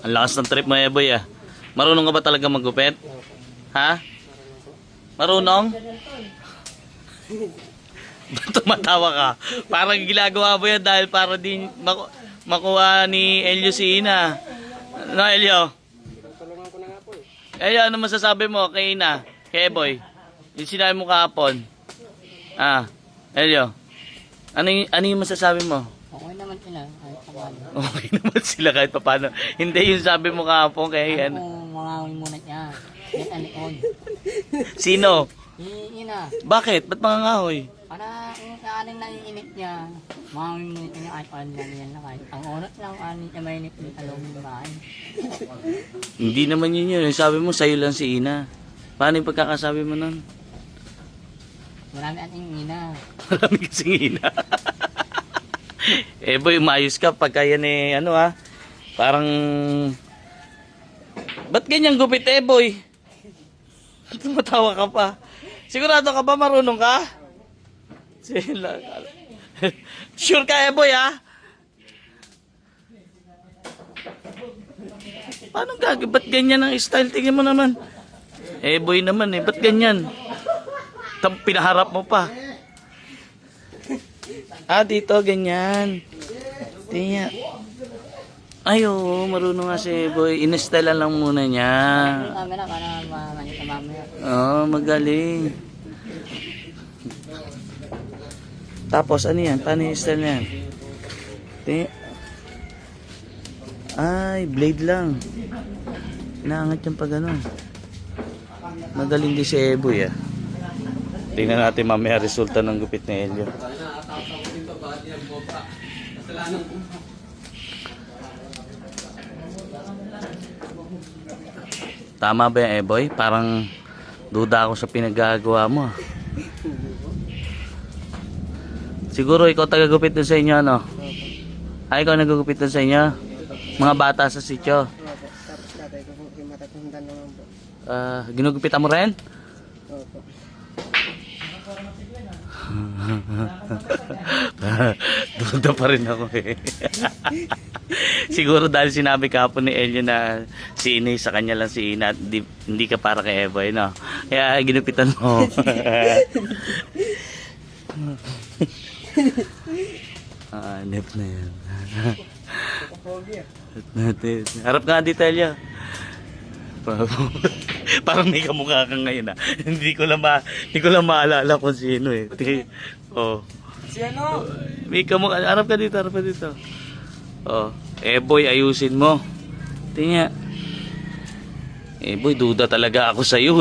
Ang lakas ng trip mo, Eboy ah. Marunong ka ba talaga maggupit? Ha? Marunong? Ba't tumatawa ka? Parang ginagawa mo yan dahil para din makuha ni Elio si Ina. Ano, Elio? Tulungan ko na nga po eh. Elio, ano masasabi mo kay Ina? Kay Eboy? Yung sinabi mo kahapon. Elio? Ano yung masasabi mo? Okay naman sila. Kahit pa paano. Okay naman sila kahit paano. Hindi yung sabi mo kahapon kay Ano kung mangawin muna niya. Yan ang likod. Sino? Ina. Bakit? Ba't mangangahoy? Para kung saanin na iinit niya. Mangawin muna niya kahit paano lang yan na kahit. Ang oras lang anin niya mainit yung talong ng bahay. Hindi naman yun. Sabi mo sa'yo lang si Ina. Paano yung pagkakasabi mo nun? Marami ating ina. Marami kasing Ina. Boy, umayos ka pagka yan parang ba't ganyan gupit boy? Tumatawa ka pa. Sigurado ka ba marunong ka? Sila. Sure ka boy Paano ba't ganyan ang style? Tingnan mo naman. Boy naman ba't ganyan? Pinaharap mo pa. Dito, ganyan. Tingnan. Ay, oo, marunong nga si Boy. In-style lang muna niya. Yung camera para makakita mamaya. Oo, magaling. Tapos, ano yan? Paano yung style na yan? Tingnan. Ay, blade lang. Inaangat yung pag ano. Magaling din si Boy Tingnan natin mamaya resulta ng gupit ni Elio. Tama ba yan, Boy? Parang duda ako sa pinagagawa mo. Siguro ikaw tagagupit dun sa inyo, no? Ikaw nagugupit dun sa inyo? Mga bata sa sityo. Tapos tatay ko po, yung matatundan naman po. Ginugupitan mo rin? Opo. Duda pa rin ako Siguro dahil sinabi kahapon ni Elio na si Inay sa kanya lang si Ina at hindi ka para kay Eboy, no? Kaya ginupitan mo. Nep na yan. Harap nga dito, Elio. Parang may kamukha kang ngayon Hindi ko lang maalala kung sino Si ano? May kamukha. Harap ka dito. Boy, ayusin mo. Tingnan. Boy, duda talaga ako sa iyo